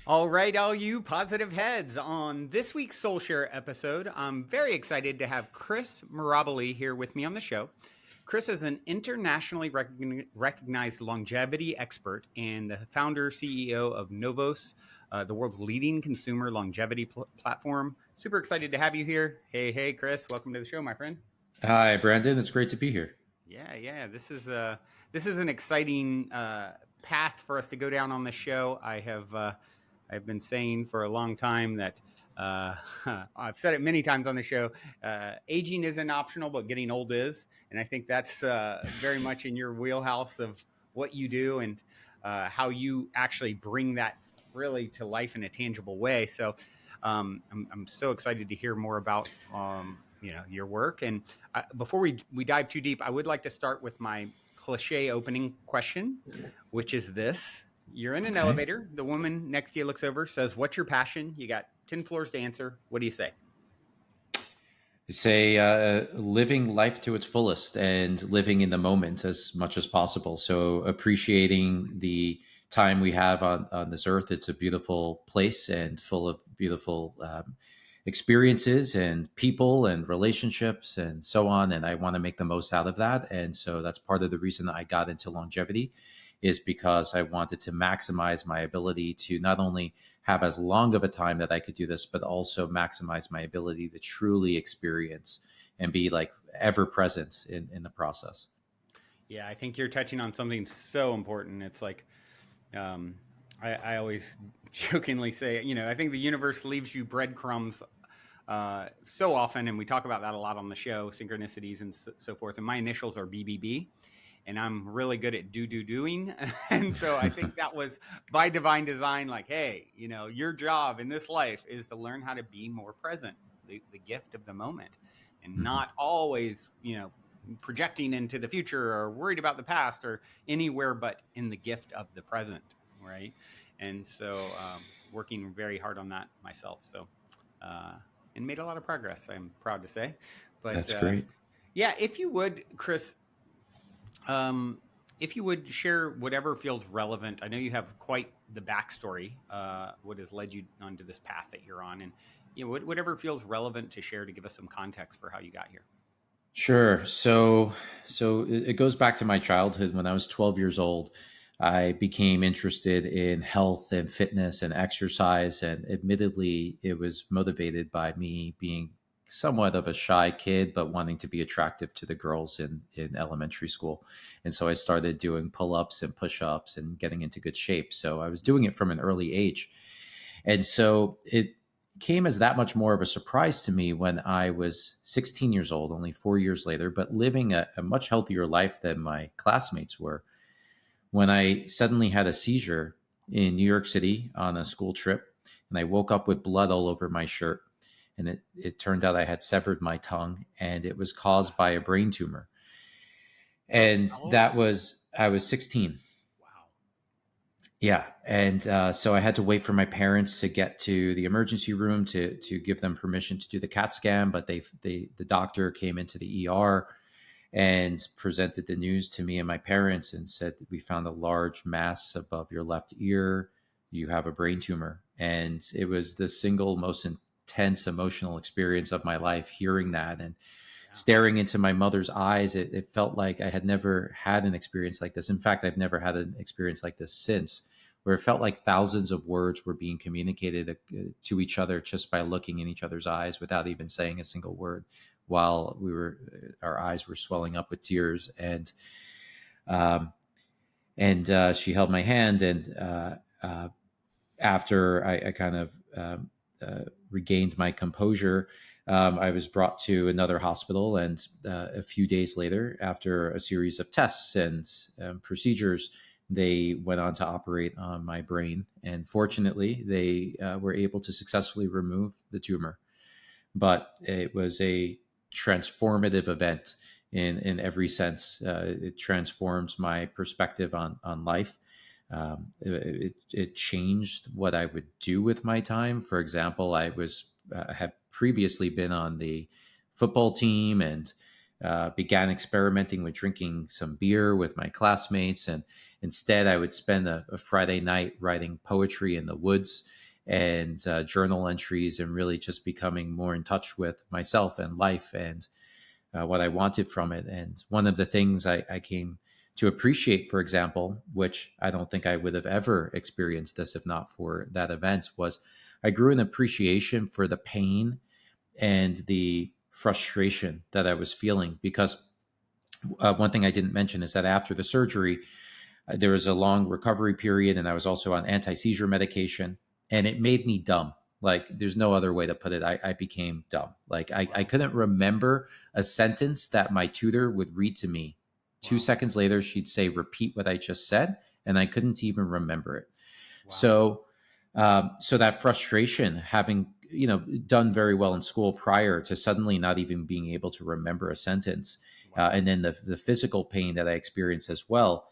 All right, all you positive heads. On this week's Soul Share episode, I'm very excited to have Chris Mirabile here with me on the show. Chris is an internationally recognized longevity expert and the founder CEO of NOVOS, the world's leading consumer longevity platform. Super excited to have you here. Hey, Chris, welcome to the show, my friend. Hi, Brandon. It's great to be here. Yeah. This is an exciting path for us to go down on the show. I've been saying for a long time that I've said it many times on the show. Aging isn't optional, but getting old is, and I think that's very much in your wheelhouse of what you do and how you actually bring that really to life in a tangible way. So I'm so excited to hear more about your work. And before we dive too deep, I would like to start with my cliche opening question, which is this. You're in an Okay. elevator. The woman next to you looks over, says, "What's your passion?" You got 10 floors to answer. What do you say? Say living life to its fullest and living in the moment as much as possible. So appreciating the time we have on this earth. It's a beautiful place and full of beautiful experiences and people and relationships and so on. And I want to make the most out of that. And so that's part of the reason that I got into longevity is because I wanted to maximize my ability to not only have as long of a time that I could do this, but also maximize my ability to truly experience and be like ever present in the process. Yeah, I think you're touching on something so important. It's like, um, I always jokingly say, I think the universe leaves you breadcrumbs so often, and we talk about that a lot on the show, synchronicities and so forth. And my initials are BBB, and I'm really good at doing. And so I think that was by divine design, like, hey, your job in this life is to learn how to be more present, the gift of the moment, and Mhm. not always, projecting into the future or worried about the past or anywhere but in the gift of the present, right? And so working very hard on that myself. So, and made a lot of progress, I'm proud to say. But That's great. yeah, if you would, Chris, um, if you would share whatever feels relevant. I know you have quite the backstory, what has led you onto this path that you're on, and whatever feels relevant to share to give us some context for how you got here. Sure. So it goes back to my childhood. When I was 12 years old, I became interested in health and fitness and exercise. And admittedly, it was motivated by me being somewhat of a shy kid, but wanting to be attractive to the girls in elementary school. And so I started doing pull ups and push ups and getting into good shape. So I was doing it from an early age. And so it came as that much more of a surprise to me when I was 16 years old, only 4 years later, but living a much healthier life than my classmates were, when I suddenly had a seizure in New York City on a school trip. And I woke up with blood all over my shirt. And it turned out I had severed my tongue, and it was caused by a brain tumor. And How old? I was 16. Wow. Yeah, and so I had to wait for my parents to get to the emergency room to give them permission to do the CAT scan. But the doctor came into the ER and presented the news to me and my parents and said, "We found a large mass above your left ear. You have a brain tumor." And it was the single most intense emotional experience of my life, hearing that and Yeah. staring into my mother's eyes. It felt like I had never had an experience like this. In fact, I've never had an experience like this since, where it felt like thousands of words were being communicated to each other just by looking in each other's eyes without even saying a single word, while our eyes were swelling up with tears. Um, and she held my hand, and after I kind of regained my composure, I was brought to another hospital. And a few days later, after a series of tests and procedures, they went on to operate on my brain. And fortunately, they were able to successfully remove the tumor. But it was a transformative event in every sense. It transforms my perspective on life. It changed what I would do with my time. For example, I had previously been on the football team and began experimenting with drinking some beer with my classmates. And instead, I would spend a Friday night writing poetry in the woods and journal entries, and really just becoming more in touch with myself and life and what I wanted from it. And one of the things I came to appreciate, for example, which I don't think I would have ever experienced this if not for that event, was I grew an appreciation for the pain and the frustration that I was feeling. Because one thing I didn't mention is that after the surgery, there was a long recovery period, and I was also on anti-seizure medication, and it made me dumb. Like, there's no other way to put it. I became dumb. Like, I couldn't remember a sentence that my tutor would read to me. Wow. 2 seconds later, she'd say, repeat what I just said, and I couldn't even remember it. Wow. So that frustration, having done very well in school prior to suddenly not even being able to remember a sentence, Wow. and then the physical pain that I experienced as well,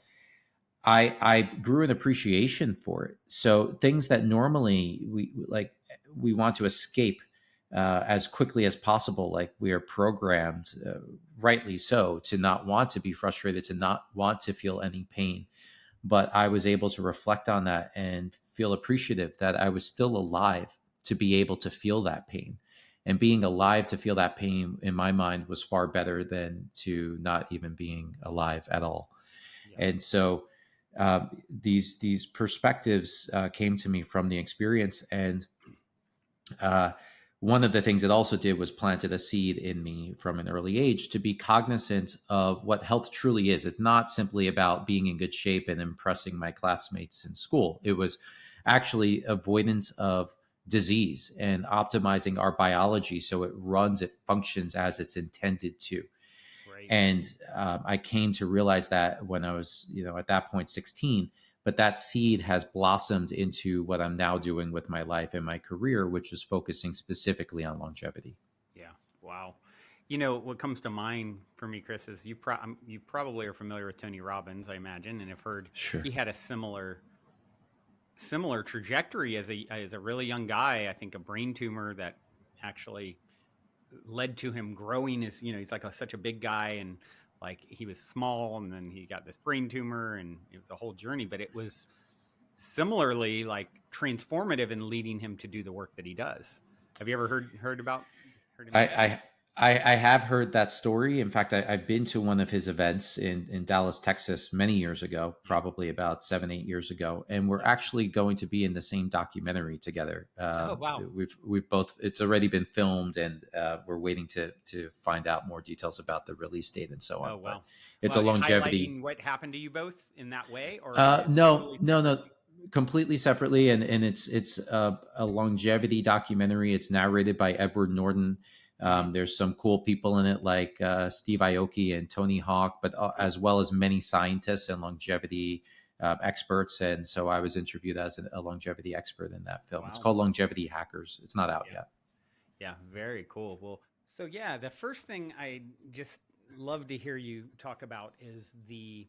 I grew an appreciation for it. So things that normally we want to escape as quickly as possible, like we are programmed, rightly so, to not want to be frustrated, to not want to feel any pain. But I was able to reflect on that and feel appreciative that I was still alive to be able to feel that pain. And being alive to feel that pain, in my mind, was far better than to not even being alive at all. Yeah. And so these perspectives came to me from the experience. And one of the things it also did was planted a seed in me from an early age to be cognizant of what health truly is. It's not simply about being in good shape and impressing my classmates in school. It was actually avoidance of disease and optimizing our biology so it functions as it's intended to. Great. And I came to realize that when I was, at that point, 16. But that seed has blossomed into what I'm now doing with my life and my career, which is focusing specifically on longevity. Yeah. Wow. What comes to mind for me, Chris, is you probably are familiar with Tony Robbins, I imagine, and have heard Sure. he had a similar trajectory as a really young guy. I think a brain tumor that actually led to him growing as, he's like such a big guy, and like he was small, and then he got this brain tumor, and it was a whole journey, but it was similarly like transformative in leading him to do the work that he does. Have you ever heard him I, say that? I I have heard that story. In fact, I've been to one of his events in Dallas, Texas, many years ago, Yeah. probably about 7, 8 years ago, and we're Yeah. actually going to be in the same documentary together. Oh, wow. We've both. It's already been filmed, and we're waiting to find out more details about the release date and so on. Oh, But wow. it's a Well, longevity. highlighting what happened to you both in that way, or is it No, totally no, no, different? completely separately, and it's a longevity documentary. It's narrated by Edward Norton. Mm-hmm. There's some cool people in it, like Steve Aoki and Tony Hawk, but Cool. as well as many scientists and longevity experts. And so I was interviewed as a longevity expert in that film. It's Wow. called Longevity Hackers. It's not out Yeah. yet. Yeah. Very cool. Well, so yeah, the first thing I just love to hear you talk about is the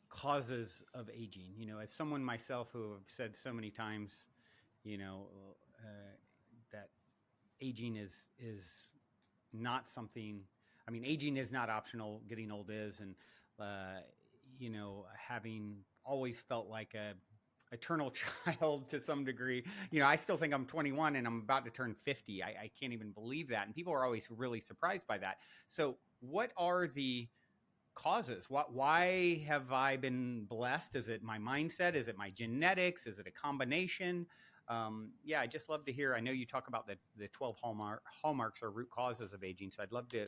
causes of aging. As someone myself who have said so many times, you know, that aging is not something. I mean, aging is not optional. Getting old is, and uh, having always felt like a eternal child to some degree. I still think I'm 21 and I'm about to turn 50. I can't even believe that, and people are always really surprised by that. So, what are the causes? Why have I been blessed? Is it my mindset? Is it my genetics? Is it a combination? Yeah, I just love to hear. I know you talk about the 12 hallmarks or root causes of aging, so I'd love to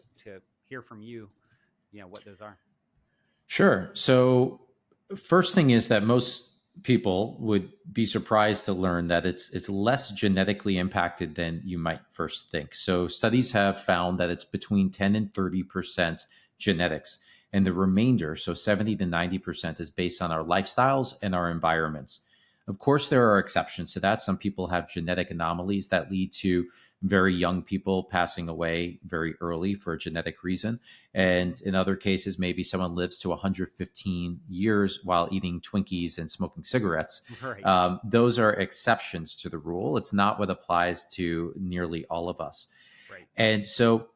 hear from you. What those are. Sure. So first thing is that most people would be surprised to learn that it's less genetically impacted than you might first think. So studies have found that it's between 10 and 30% genetics, and the remainder, so 70 to 90%, is based on our lifestyles and our environments. Of course, there are exceptions to that. Some people have genetic anomalies that lead to very young people passing away very early for a genetic reason. And in other cases, maybe someone lives to 115 years while eating Twinkies and smoking cigarettes. Right. Those are exceptions to the rule. It's not what applies to nearly all of us. Right. And so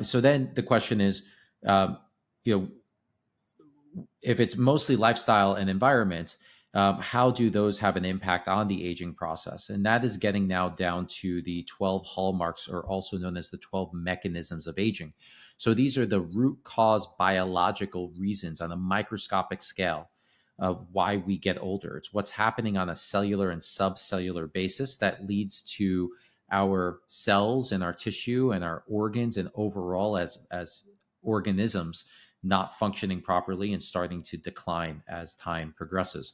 So then the question is, um, you know, if it's mostly lifestyle and environment, how do those have an impact on the aging process? And that is getting now down to the 12 hallmarks, or also known as the 12 mechanisms of aging. So these are the root cause biological reasons on a microscopic scale of why we get older. It's what's happening on a cellular and subcellular basis that leads to our cells and our tissue and our organs and overall as organisms not functioning properly and starting to decline as time progresses.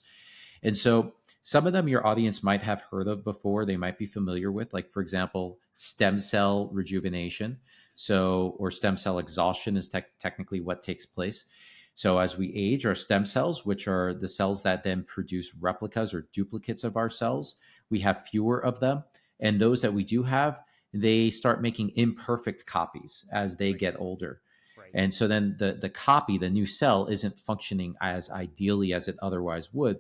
And so some of them your audience might have heard of before, they might be familiar with, like, for example, stem cell rejuvenation. So, or stem cell exhaustion is technically what takes place. So, as we age, our stem cells, which are the cells that then produce replicas or duplicates of our cells, we have fewer of them. And those that we do have, they start making imperfect copies as they Right. get older. Right. And so then the copy, the new cell, isn't functioning as ideally as it otherwise would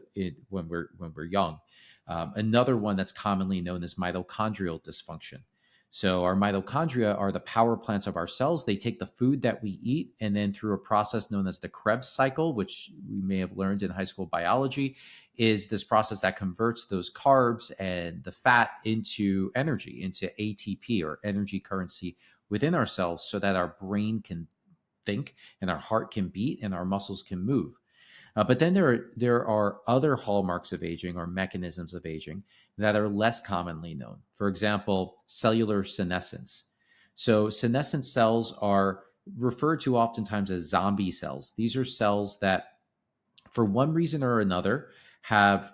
when we're young. Another one that's commonly known as mitochondrial dysfunction. So our mitochondria are the power plants of our cells. They take the food that we eat, and then through a process known as the Krebs cycle, which we may have learned in high school biology, is this process that converts those carbs and the fat into energy, into ATP, or energy currency within our cells, so that our brain can think and our heart can beat and our muscles can move. But then there are other hallmarks of aging, or mechanisms of aging, that are less commonly known. For example, cellular senescence. So senescent cells are referred to oftentimes as zombie cells. These are cells that, for one reason or another, have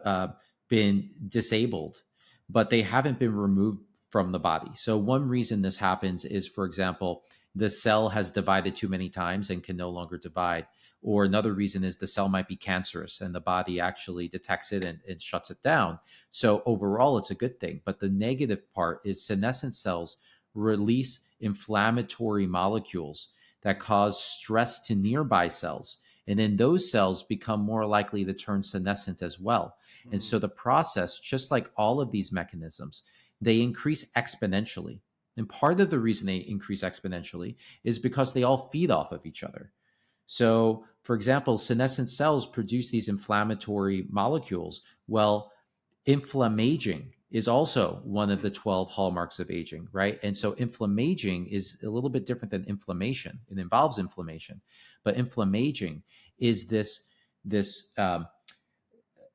been disabled, but they haven't been removed from the body. So, one reason this happens is, for example, the cell has divided too many times and can no longer divide. Or another reason is the cell might be cancerous and the body actually detects it and shuts it down. So, overall, it's a good thing. But the negative part is senescent cells release inflammatory molecules that cause stress to nearby cells, and then those cells become more likely to turn senescent as well. And Mm. so the process, just like all of these mechanisms, they increase exponentially. And part of the reason they increase exponentially is because they all feed off of each other. So, for example, senescent cells produce these inflammatory molecules. Well, inflamaging is also one of the 12 hallmarks of aging, right? And so inflamaging is a little bit different than inflammation. It involves inflammation, but inflamaging is this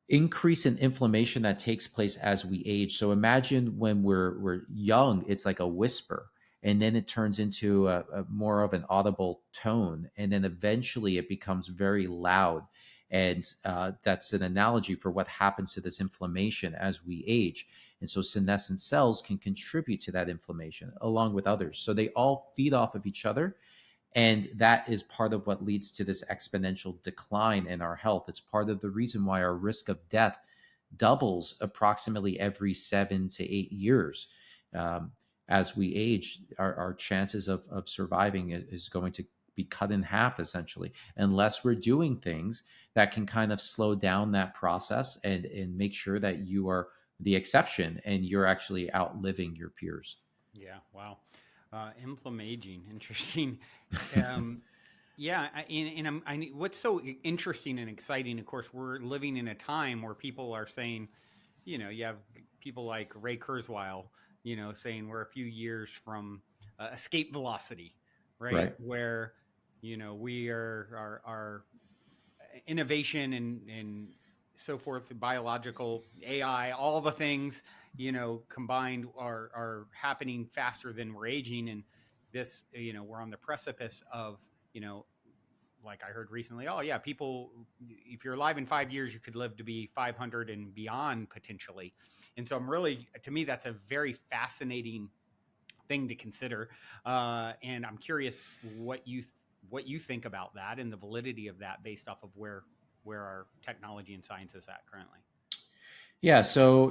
increase in inflammation that takes place as we age. So imagine when we're young, it's like a whisper, and then it turns into a more of an audible tone, and then eventually it becomes very loud. And that's an analogy for what happens to this inflammation as we age. And so senescent cells can contribute to that inflammation along with others. So they all feed off of each other, and that is part of what leads to this exponential decline in our health. It's part of the reason why our risk of death doubles approximately every 7 to 8 years. Um, as we age, our chances of surviving is going to be cut in half, essentially, unless we're doing things that can kind of slow down that process and make sure that you are the exception and you're actually outliving your peers. Yeah. Wow. Inflammaging. Interesting. Um, yeah. What's so interesting and exciting, of course, we're living in a time where people are saying, you have people like Ray Kurzweil, saying we're a few years from escape velocity, right? Right. Where, we are our innovation and so forth, biological AI, all the things, combined are happening faster than we're aging. And this, we're on the precipice of, like I heard recently, oh yeah, people, if you're alive in 5 years, you could live to be 500 and beyond potentially. And so to me, that's a very fascinating thing to consider. And I'm curious what you think about that and the validity of that based off of where our technology and science is at currently. Yeah, so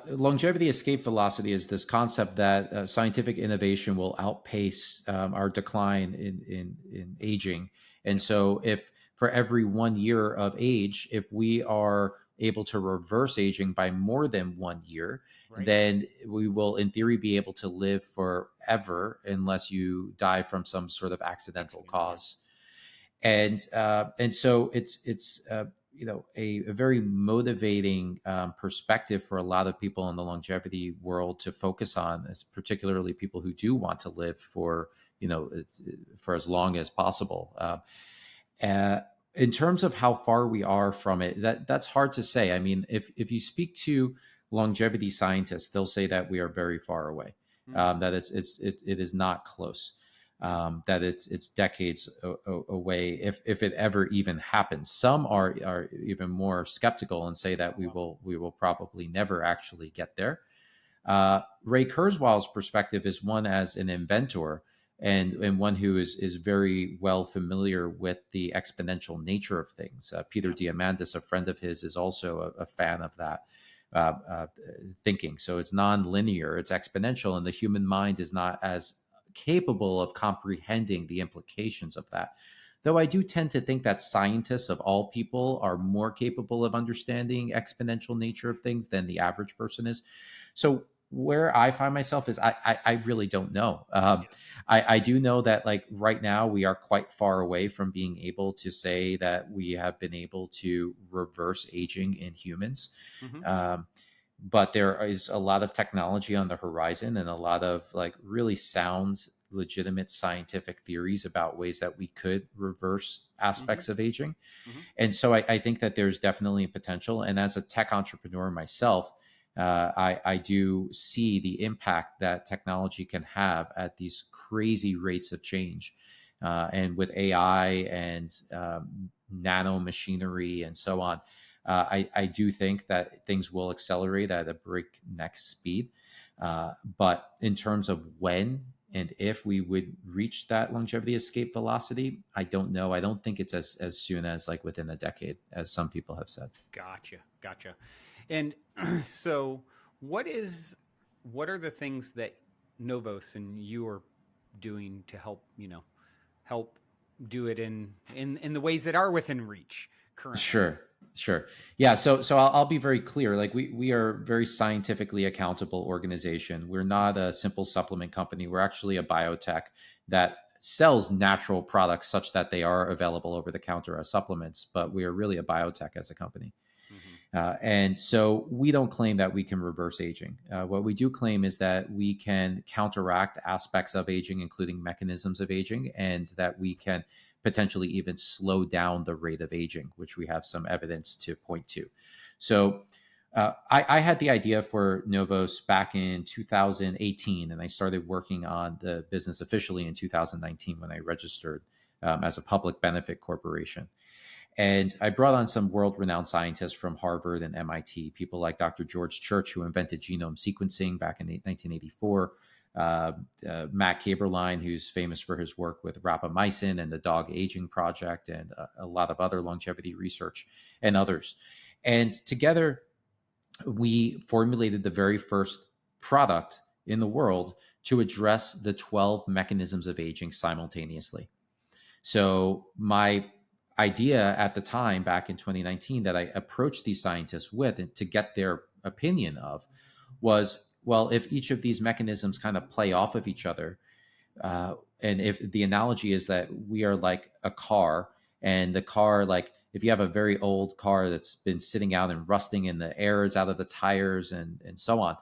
longevity escape velocity is this concept that scientific innovation will outpace our decline in aging. And Yep. so, if for every 1 year of age, if we are able to reverse aging by more than 1 year, Right. then we will, in theory, be able to live forever unless you die from some sort of accidental Accident. Yeah. cause. And so it's a very motivating perspective for a lot of people in the longevity world to focus on, as particularly people who do want to live for for as long as possible. Uh, in terms of how far we are from it, that's hard to say. I mean, if you speak to longevity scientists, they'll say that we are very far away, Mm. that it is not close, that it's decades away, if it ever even happens. Some are even more skeptical and say that Oh, well. we will probably never actually get there. Ray Kurzweil's perspective is one as an inventor and one who is very well familiar with the exponential nature of things. Peter Yeah. Diamandis, a friend of his, is also a fan of that thinking. So it's non-linear, it's exponential, and the human mind is not as capable of comprehending the implications of that. Though I do tend to think that scientists of all people are more capable of understanding exponential nature of things than the average person is. So where I find myself is I really don't know. Yeah. I do know that like right now we are quite far away from being able to say that we have been able to reverse aging in humans. Hmm. Um, but there is a lot of technology on the horizon and a lot of like really sound, legitimate scientific theories about ways that we could reverse Hmm. aspects of aging. Hmm. And so I think that there's definitely potential. And as a tech entrepreneur myself, I do see the impact that technology can have at these crazy rates of change. And with AI and nano machinery and so on, I do think that things will accelerate at a breakneck speed. But in terms of when and if we would reach that longevity escape velocity, I don't know. I don't think it's as soon as like within a decade, as some people have said. Gotcha. Gotcha. And so, what is what are the things that Novos and you are doing to help help do it in the ways that are within reach currently? Sure, sure. Yeah, so I'll be very clear. Like we are a very scientifically accountable organization. We're not a simple supplement company. We're actually a biotech that sells natural products such that they are available over the counter as supplements, but we are really a biotech as a company. Hmm. And so we don't claim that we can reverse aging. What we do claim is that we can counteract aspects of aging, including mechanisms of aging, and that we can potentially even slow down the rate of aging, which we have some evidence to point to. So I had the idea for Novos back in 2018, and I started working on the business officially in 2019 when I registered as a public benefit corporation. And I brought on some world renowned scientists from Harvard and MIT, people like Dr. George Church, who invented genome sequencing back in 1984, Matt Kaberlein, who's famous for his work with rapamycin and the Dog Aging Project, and a lot of other longevity research, and others. And together, we formulated the very first product in the world to address the 12 mechanisms of aging simultaneously. So my idea at the time back in 2019 that I approached these scientists with and to get their opinion of was, well, if each of these mechanisms kind of play off of each other, and if the analogy is that we are like a car, and the car, like if you have a very old car that's been sitting out and rusting and the air is out of the tires and so on,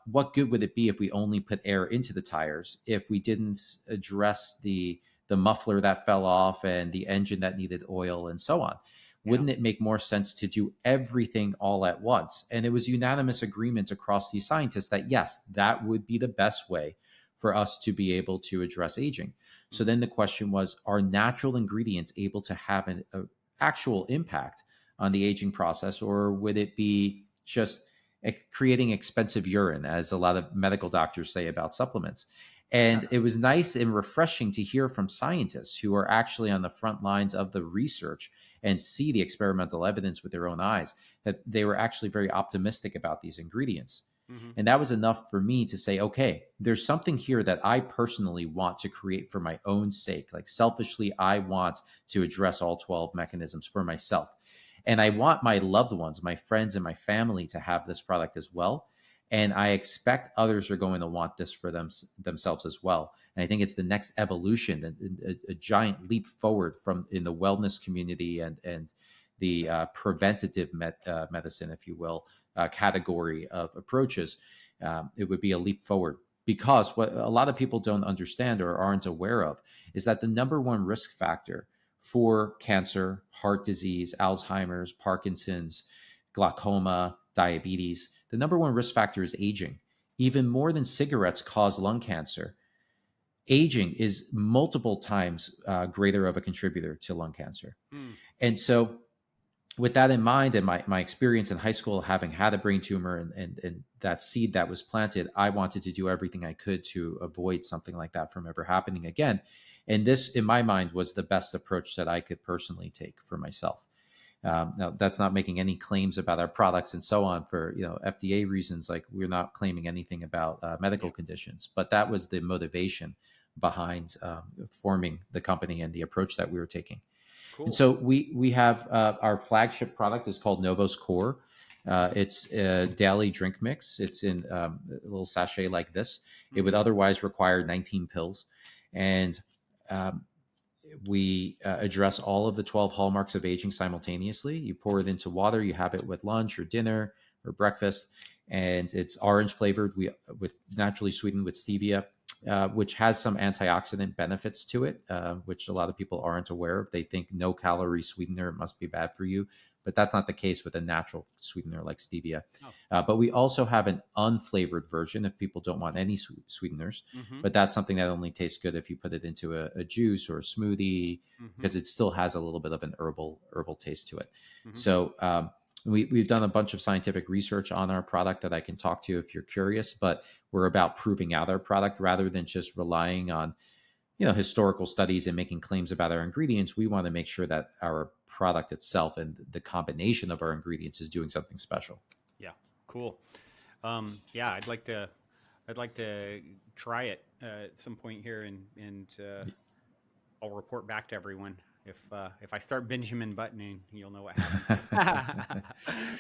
what good would it be if we only put air into the tires if we didn't address the muffler that fell off and the engine that needed oil and so on? Yeah. Wouldn't it make more sense to do everything all at once? And it was unanimous agreement across these scientists that yes, that would be the best way for us to be able to address aging. So Hmm. then the question was, are natural ingredients able to have an actual impact on the aging process, or would it be just creating expensive urine, as a lot of medical doctors say about supplements? And it was nice and refreshing to hear from scientists who are actually on the front lines of the research and see the experimental evidence with their own eyes, that they were actually very optimistic about these ingredients. Hmm. And that was enough for me to say, okay, there's something here that I personally want to create for my own sake. Like selfishly, I want to address all 12 mechanisms for myself. And I want my loved ones, my friends, and my family to have this product as well. And I expect others are going to want this for themselves as well. And I think it's the next evolution, a giant leap forward from in the wellness community and the preventative medicine, if you will, category of approaches. It would be a leap forward, because what a lot of people don't understand or aren't aware of is that the number one risk factor for cancer, heart disease, Alzheimer's, Parkinson's, glaucoma, diabetes, the number one risk factor is aging. Even more than cigarettes cause lung cancer, aging is multiple times greater of a contributor to lung cancer. Hmm. And so, with that in mind, and my experience in high school, having had a brain tumor and that seed that was planted, I wanted to do everything I could to avoid something like that from ever happening again. And this, in my mind, was the best approach that I could personally take for myself. Now, that's not making any claims about our products and so on for FDA reasons. Like, we're not claiming anything about medical Yeah. conditions, but that was the motivation behind forming the company and the approach that we were taking. And Cool. so we have our flagship product is called Novos Core. It's a daily drink mix. It's in a little sachet like this. It would otherwise require 19 pills, and um, we address all of the 12 hallmarks of aging simultaneously. You pour it into water. You have it with lunch or dinner or breakfast, and it's orange flavored. With naturally sweetened with stevia, which has some antioxidant benefits to it, which a lot of people aren't aware of. They think no calorie sweetener must be bad for you, but that's not the case with a natural sweetener like stevia. Oh. But we also have an unflavored version if people don't want any sweeteners. Mm-hmm. But that's something that only tastes good if you put it into a juice or a smoothie, Mm-hmm. because it still has a little bit of an herbal taste to it. Mm-hmm. So we've done a bunch of scientific research on our product that I can talk to if you're curious, but we're about proving out our product rather than just relying on historical studies and making claims about our ingredients. We want to make sure that our product itself and the combination of our ingredients is doing something special. Yeah. Cool. Yeah, I'd like to try it at some point here, and I'll report back to everyone. If I start Benjamin buttoning, you'll know what happened.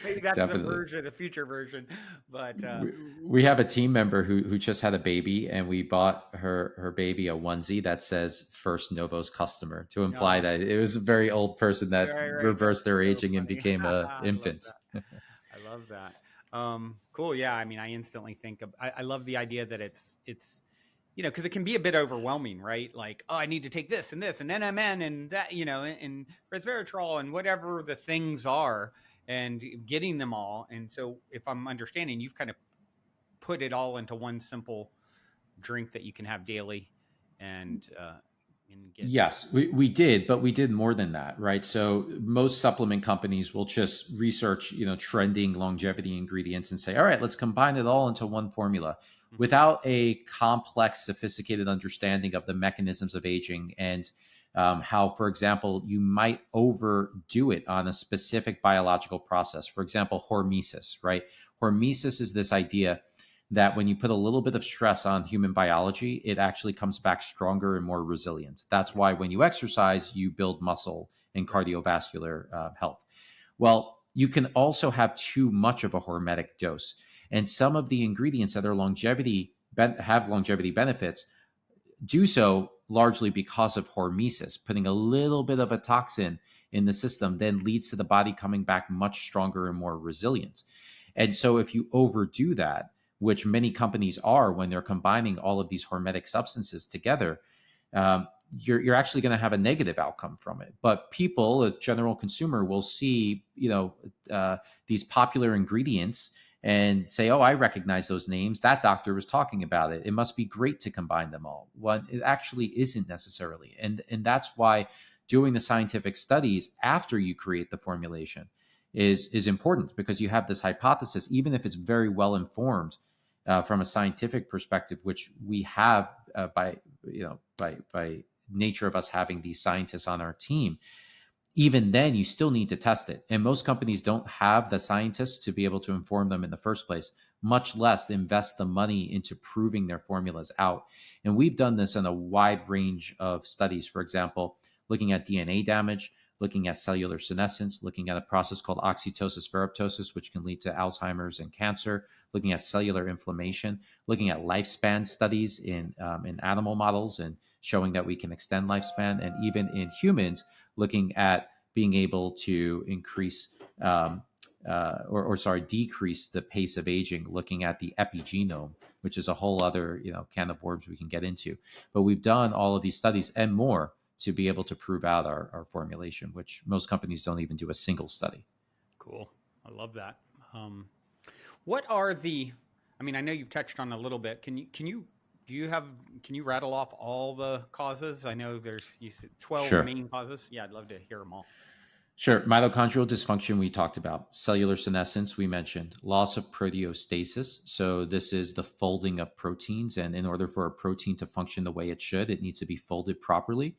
Maybe that's Definitely. the future version. But We have a team member who just had a baby, and we bought her baby a onesie that says "First Novos customer" to imply no, that it was a very old person that right. That's reversed their so aging and funny. became a I love infant. that. I love that. Cool. Yeah. I mean, I instantly think of. I love the idea that it's because it can be a bit overwhelming, right? Like, oh, I need to take this and NMN and that, and resveratrol and whatever the things are, and getting them all. And so, if I'm understanding, you've kind of put it all into one simple drink that you can have daily, and get. Yes, we did, but we did more than that, right? So most supplement companies will just research, trending longevity ingredients and say, all right, let's combine it all into one formula Mm-hmm. without a complex, sophisticated understanding of the mechanisms of aging and how, for example, you might overdo it on a specific biological process. For example, hormesis, right? Hormesis is this idea that when you put a little bit of stress on human biology, it actually comes back stronger and more resilient. That's why when you exercise, you build muscle and Right. cardiovascular health. Well, you can also have too much of a hormetic dose. And some of the ingredients that are have longevity benefits do so largely because of hormesis. Putting a little bit of a toxin in the system then leads to the body coming back much stronger and more resilient. And so if you overdo that, which many companies are when they're combining all of these hormetic substances together, you're actually going to have a negative outcome from it. But people, a general consumer, will see these popular ingredients and say, "Oh, I recognize those names. That doctor was talking about it. It must be great to combine them all." Well, it actually isn't necessarily, and that's why doing the scientific studies after you create the formulation is important, because you have this hypothesis, even if it's very well informed from a scientific perspective, which we have by nature of us having these scientists on our team. Even then, you still need to test it, and most companies don't have the scientists to be able to inform them in the first place, much less invest the money into proving their formulas out. And we've done this in a wide range of studies. For example, looking at DNA damage, looking at cellular senescence, looking at a process called oxytosis ferroptosis, which can lead to Alzheimer's and cancer, looking at cellular inflammation, looking at lifespan studies in animal models and showing that we can extend lifespan, and even in humans, looking at being able to increase decrease the pace of aging, looking at the epigenome, which is a whole other can of worms we can get into. But we've done all of these studies and more to be able to prove out our formulation, which most companies don't even do a single study. Cool. I love that. What are I mean, I know you've touched on a little bit. Can you rattle off all the causes? I know you said 12 Sure. main causes. Yeah, I'd love to hear them all. Sure. Mitochondrial dysfunction, we talked about. Cellular senescence, we mentioned. Loss of proteostasis. So, this is the folding of proteins. And in order for a protein to function the way it should, it needs to be folded properly.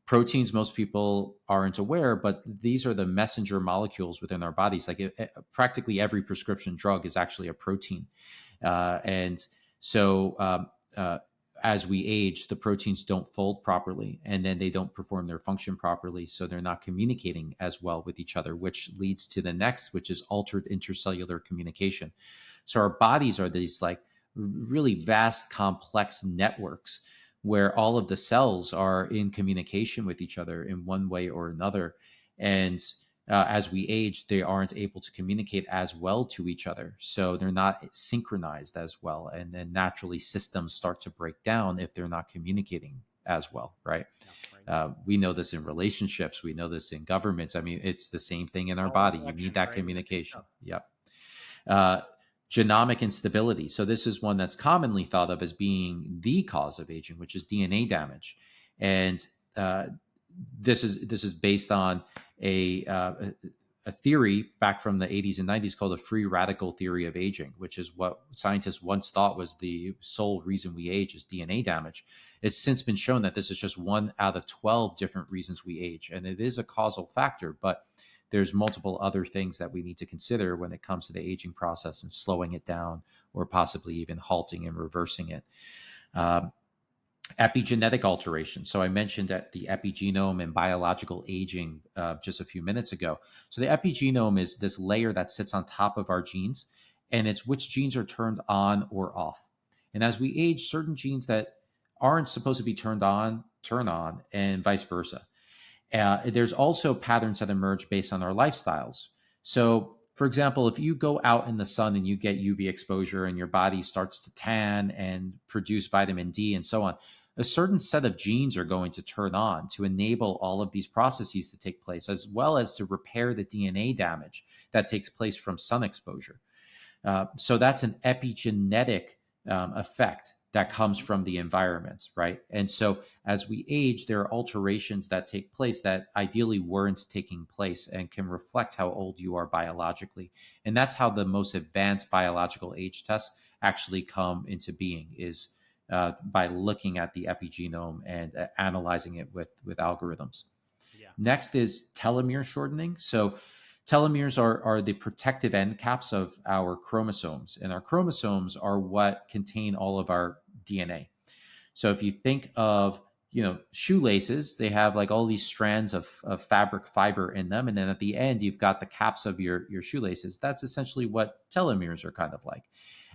Proteins, most people aren't aware, but these are the messenger molecules within our bodies. Practically every prescription drug is actually a protein. And so, as we age, the proteins don't fold properly, and then they don't perform their function properly. So they're not communicating as well with each other, which leads to the next, which is altered intercellular communication. So our bodies are these like really vast, complex networks where all of the cells are in communication with each other in one way or another. And as we age, they aren't able to communicate as well to each other. So they're not synchronized as well. And then naturally systems start to break down if they're not communicating as well, right? Yeah, right. We know this in relationships. We know this in governments. I mean, it's the same thing in our All body. You election, need that right? communication. Yep. Genomic instability. So this is one that's commonly thought of as being the cause of aging, which is DNA damage. And this is based on a theory back from the 80s and 90s called the free radical theory of aging, which is what scientists once thought was the sole reason we age is DNA damage. It's since been shown that this is just one out of 12 different reasons we age, and it is a causal factor, but there's multiple other things that we need to consider when it comes to the aging process and slowing it down or possibly even halting and reversing it. Epigenetic alteration. So I mentioned that the epigenome and biological aging just a few minutes ago. So the epigenome is this layer that sits on top of our genes, and it's which genes are turned on or off. And as we age, certain genes that aren't supposed to be turned on turn on, and vice versa. There's also patterns that emerge based on our lifestyles. So, for example, if you go out in the sun and you get UV exposure and your body starts to tan and produce vitamin D and so on, a certain set of genes are going to turn on to enable all of these processes to take place, as well as to repair the DNA damage that takes place from sun exposure. So that's an epigenetic effect that comes from the environment, right? And so as we age, there are alterations that take place that ideally weren't taking place and can reflect how old you are biologically. And that's how the most advanced biological age tests actually come into being, is by looking at the epigenome and analyzing it with algorithms. Yeah. Next is telomere shortening. So telomeres are the protective end caps of our chromosomes, and our chromosomes are what contain all of our DNA. So if you think of shoelaces, they have like all these strands of fabric fiber in them, and then at the end you've got the caps of your shoelaces. That's essentially what telomeres are kind of like.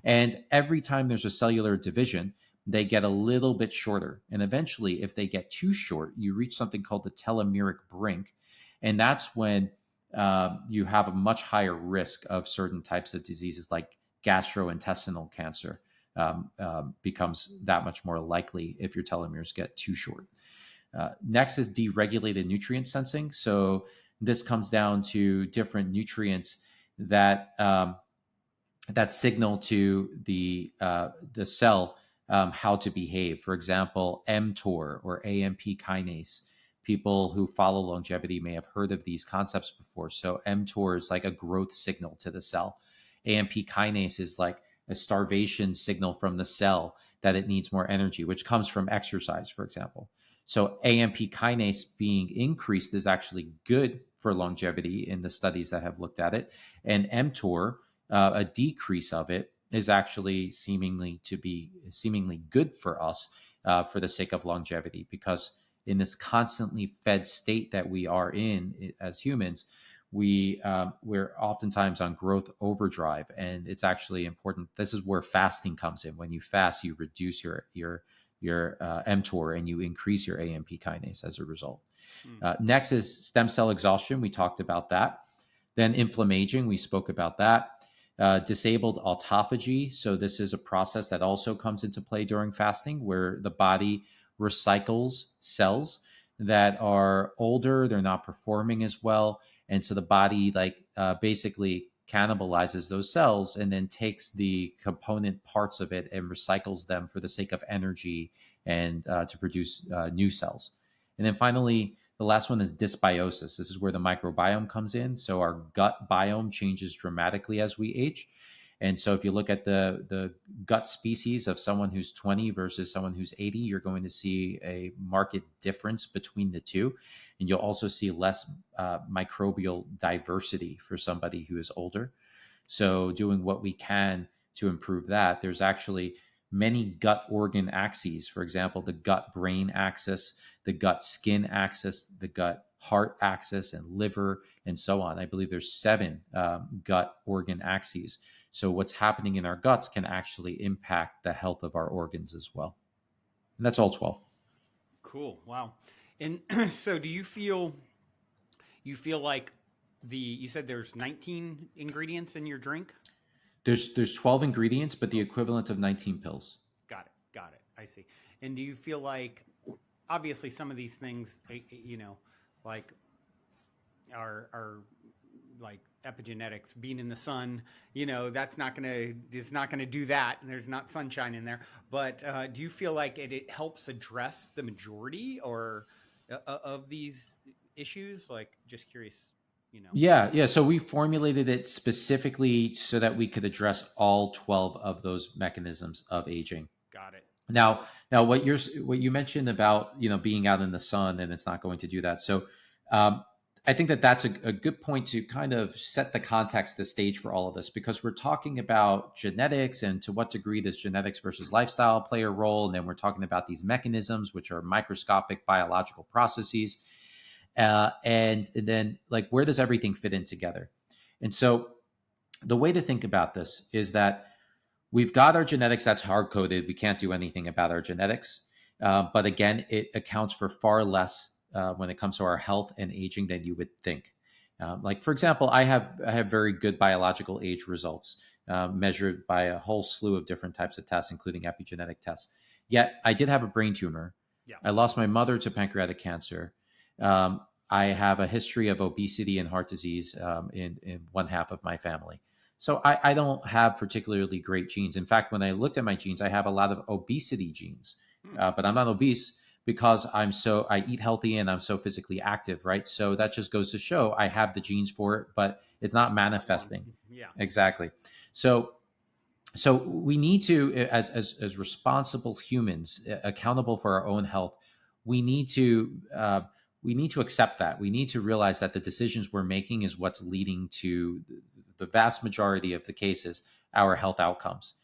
And every time there's a cellular division, they get a little bit shorter, and eventually, if they get too short, you reach something called the telomeric brink, and that's when you have a much higher risk of certain types of diseases like gastrointestinal cancer. Becomes that much more likely if your telomeres get too short. Next is deregulated nutrient sensing. So this comes down to different nutrients that that signal to the cell how to behave. For example, mTOR or AMP kinase. People who follow longevity may have heard of these concepts before. So mTOR is like a growth signal to the cell. AMP kinase is like a starvation signal from the cell that it needs more energy, which comes from exercise, for example. So AMP kinase being increased is actually good for longevity in the studies that have looked at it. And mTOR, a decrease of it, is actually seemingly good for us for the sake of longevity, because in this constantly fed state that we are in as humans, we're oftentimes on growth overdrive, and it's actually important. This is where fasting comes in. When you fast, you reduce your mTOR and you increase your AMP kinase as a result. Mm. Next is stem cell exhaustion. We talked about that. Then inflamaging, we spoke about that. Disabled autophagy. So this is a process that also comes into play during fasting, where the body recycles cells that are older, they're not performing as well, and so the body basically cannibalizes those cells and then takes the component parts of it and recycles them for the sake of energy and to produce new cells. And then finally, the last one is dysbiosis. This is where the microbiome comes in. So our gut biome changes dramatically as we age. And so if you look at the gut species of someone who's 20 versus someone who's 80, you're going to see a marked difference between the two. And you'll also see less microbial diversity for somebody who is older. So doing what we can to improve that, there's actually many gut organ axes. For example, the gut brain axis, the gut skin axis, the gut heart axis, and liver, and so on. I believe there's 7 gut organ axes. So what's happening in our guts can actually impact the health of our organs as well. And that's all 12. Cool. Wow. And so do you feel like you said there's 19 ingredients in your drink? There's 12 ingredients, but the equivalent of 19 pills. Got it. Got it. I see. And do you feel like, obviously, some of these things, like are like epigenetics, being in the sun, that's it's not gonna do that, and there's not sunshine in there. But do you feel like it helps address the majority or of these issues? Like, just curious. Yeah. So we formulated it specifically so that we could address all 12 of those mechanisms of aging. Got it. Now, what you mentioned about being out in the sun and it's not going to do that. So, I think that's a good point to kind of set the context, the stage for all of this, because we're talking about genetics and to what degree does genetics versus lifestyle play a role, and then we're talking about these mechanisms, which are microscopic biological processes, and then where does everything fit in together? And so, the way to think about this is that we've got our genetics that's hard coded. We can't do anything about our genetics. But again, it accounts for far less when it comes to our health and aging than you would think. For example, I have very good biological age results measured by a whole slew of different types of tests, including epigenetic tests. Yet I did have a brain tumor. Yeah. I lost my mother to pancreatic cancer. I have a history of obesity and heart disease in one half of my family. So I don't have particularly great genes. In fact, when I looked at my genes, I have a lot of obesity genes, but I'm not obese because I eat healthy and I'm so physically active, right? So that just goes to show I have the genes for it, but it's not manifesting. Yeah. Exactly. So we need to, as responsible humans, accountable for our own health, we need to accept that. We need to realize that the decisions we're making is what's leading to the vast majority of the cases, our health outcomes.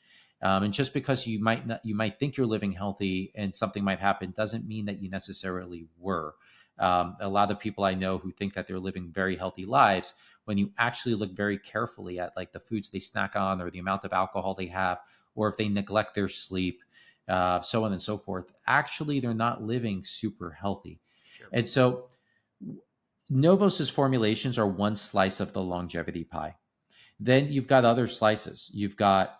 And just because you might think you're living healthy and something might happen doesn't mean that you necessarily were. A lot of people I know who think that they're living very healthy lives, when you actually look very carefully at the foods they snack on or the amount of alcohol they have, or if they neglect their sleep, so on and so forth, actually they're not living super healthy. Sure. And so Novos's formulations are one slice of the longevity pie. Then you've got other slices. You've got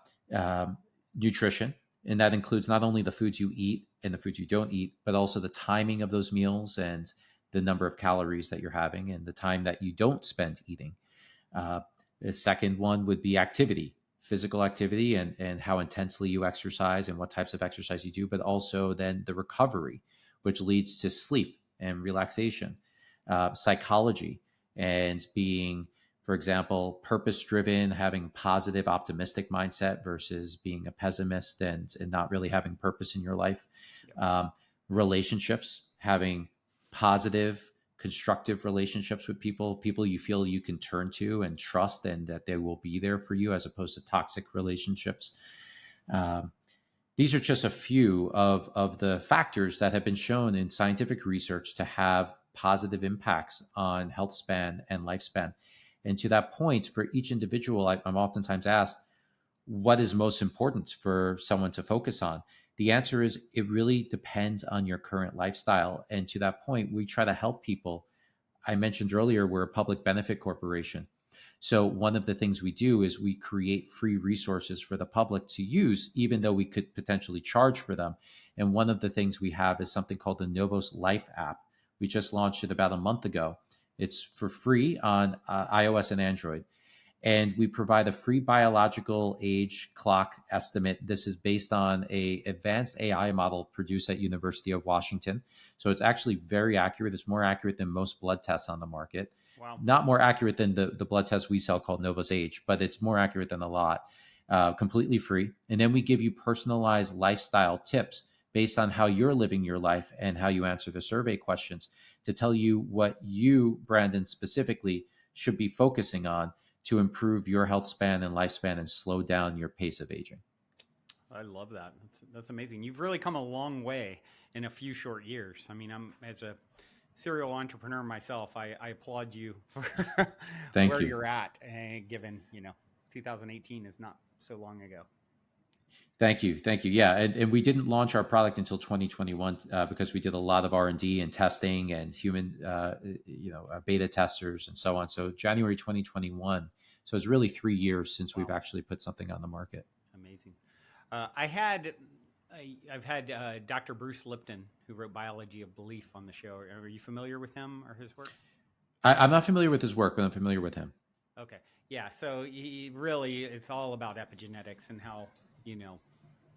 nutrition, and that includes not only the foods you eat and the foods you don't eat, but also the timing of those meals and the number of calories that you're having and the time that you don't spend eating. The second one would be activity, physical activity, and how intensely you exercise and what types of exercise you do, but also then the recovery, which leads to sleep and relaxation, psychology, and being, for example, purpose-driven, having positive, optimistic mindset versus being a pessimist and not really having purpose in your life. Yep. Relationships, having positive, constructive relationships with people you feel you can turn to and trust and that they will be there for you, as opposed to toxic relationships. These are just a few of the factors that have been shown in scientific research to have positive impacts on health span and lifespan. And to that point, for each individual, I'm oftentimes asked, what is most important for someone to focus on? The answer is it really depends on your current lifestyle. And to that point, we try to help people. I mentioned earlier, we're a public benefit corporation. So, one of the things we do is we create free resources for the public to use, even though we could potentially charge for them. And one of the things we have is something called the Novos Life app. We just launched it about a month ago. It's for free on iOS and Android, and we provide a free biological age clock estimate. This is based on a advanced AI model produced at University of Washington. So it's actually very accurate. It's more accurate than most blood tests on the market. Wow. Not more accurate than the blood test we sell called Novos Age, but it's more accurate than a lot. Completely free. And then we give you personalized lifestyle tips based on how you're living your life and how you answer the survey questions to tell you what you, Brandon, specifically should be focusing on to improve your health span and lifespan and slow down your pace of aging. I love that. That's amazing. You've really come a long way in a few short years. I mean, I'm as a serial entrepreneur myself, I applaud you for Thank where you. you're at, given 2018 is not so long ago. Thank you. Thank you. Yeah. And we didn't launch our product until 2021 because we did a lot of R&D and testing and human, beta testers and so on. So January 2021. So it's really 3 years since we've Wow, actually put something on the market. amazing. I've had Dr. Bruce Lipton, who wrote Biology of Belief, on the show. Are you familiar with him or his work? I'm not familiar with his work, but I'm familiar with him. Okay. Yeah. So it's all about epigenetics and how,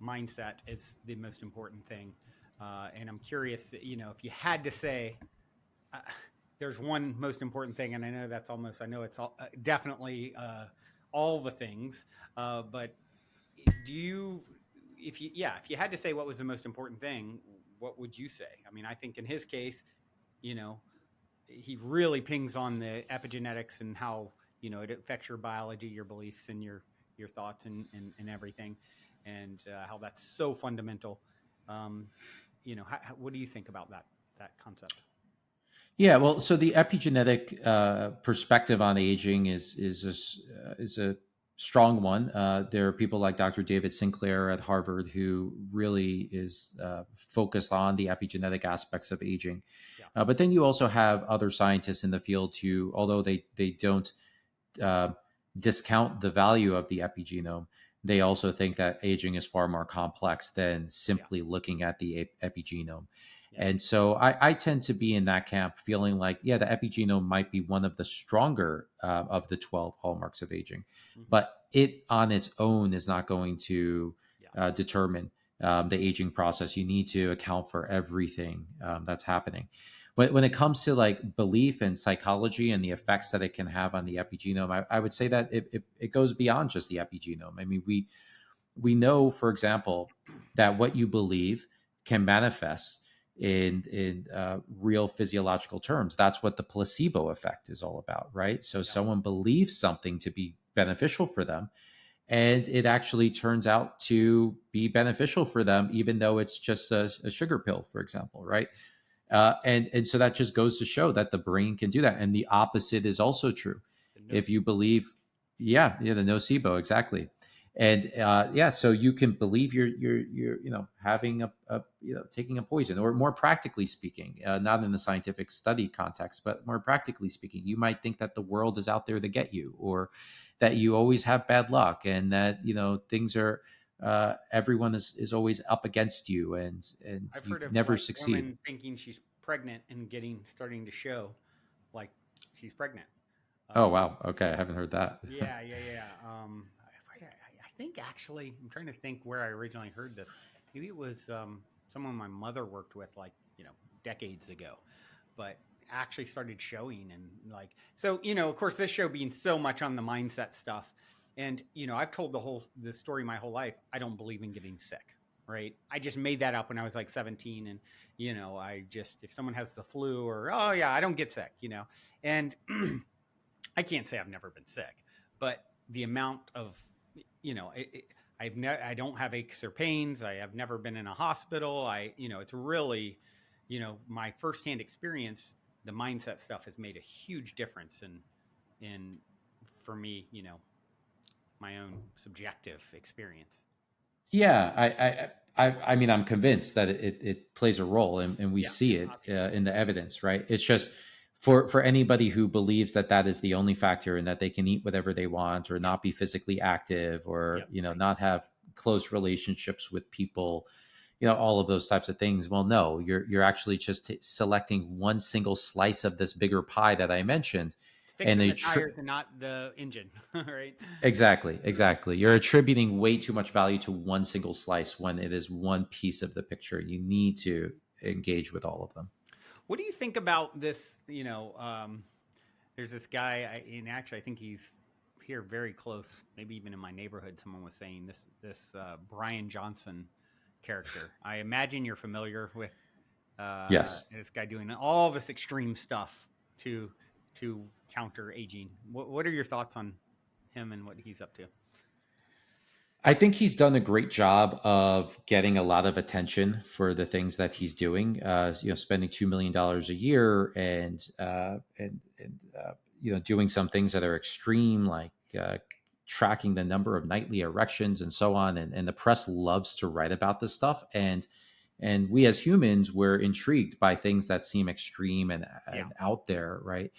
mindset is the most important thing. And I'm curious, if you had to say, uh, there's one most important thing, and I know I know it's definitely all the things, but do you, if you had to say what was the most important thing, what would you say? I mean, I think in his case, you know, he really pings on the epigenetics and how it affects your biology, your beliefs, and your thoughts and everything, and how that's so fundamental. Um, what do you think about that concept? Yeah, well, so the epigenetic perspective on aging is a strong one. There are people like Dr. David Sinclair at Harvard who really is focused on the epigenetic aspects of aging. Yeah, But then you also have other scientists in the field who, although they don't uh, discount the value of the epigenome, they also think that aging is far more complex than yeah, simply looking at the epigenome. yeah, And so I tend to be in that camp, feeling like, yeah, the epigenome might be one of the stronger of the 12 hallmarks of aging, hmm, but it on its own is not going to yeah, determine the aging process. You need to account for everything that's happening. When it comes to like belief and psychology and the effects that it can have on the epigenome, I would say that it goes beyond just the epigenome. I mean, we know, for example, that what you believe can manifest in real physiological terms. That's what the placebo effect is all about, right? So yeah, someone believes something to be beneficial for them, and it actually turns out to be beneficial for them, even though it's just a sugar pill, for example, right? And so that just goes to show that the brain can do that, and the opposite is also true. the If you nocebo. believe, yeah, the nocebo, exactly, and yeah, so you can believe you're having a taking a poison, or more practically speaking, not in the scientific study context, but more practically speaking, you might think that the world is out there to get you, or that you always have bad luck, and that things are everyone is always up against you, and I've you heard can of never like succeed. women thinking she's pregnant and starting to show like she's pregnant. Oh Um, wow. Okay, I haven't heard that. yeah, yeah, yeah. I think actually, I'm trying to think where I originally heard this. Maybe it was someone my mother worked with, like decades ago, but actually started showing and like so. Of course, this show being so much on the mindset stuff, and I've told the story my whole life. I don't believe in getting sick. Right. I just made that up when I was like 17. And, I just, if someone has the flu or, oh, yeah, I don't get sick, and I can't say I've never been sick, but the amount of, I don't have aches or pains. I have never been in a hospital. It's really, my firsthand experience. The mindset stuff has made a huge difference in for me. My own subjective experience. Yeah, I mean, I'm convinced that it plays a role, and we Yeah, see it obviously. in the evidence, right? It's just for anybody who believes that that is the only factor and that they can eat whatever they want or Yep. not be physically active or Yep. Right. not have close relationships with people, all of those types of things. Well, no, you're actually just selecting one single slice of this bigger pie that I mentioned, It's and fixing the tires and not the engine, right? exactly, exactly. You're attributing way too much value to one single slice when it is one piece of the picture. You need to engage with all of them. What do you think about this? There's this guy, and actually, I think he's here very close, maybe even in my neighborhood. Someone was saying this Brian Johnson character. I imagine you're familiar with Yes. this guy doing all this extreme stuff to counter aging. What are your thoughts on him and what he's up to? I think he's done a great job of getting a lot of attention for the things that he's doing. Spending $2 million a year and doing some things that are extreme, like tracking the number of nightly erections and so on. And the press loves to write about this stuff. And we as humans were intrigued by things that seem extreme Yeah. and out there, right?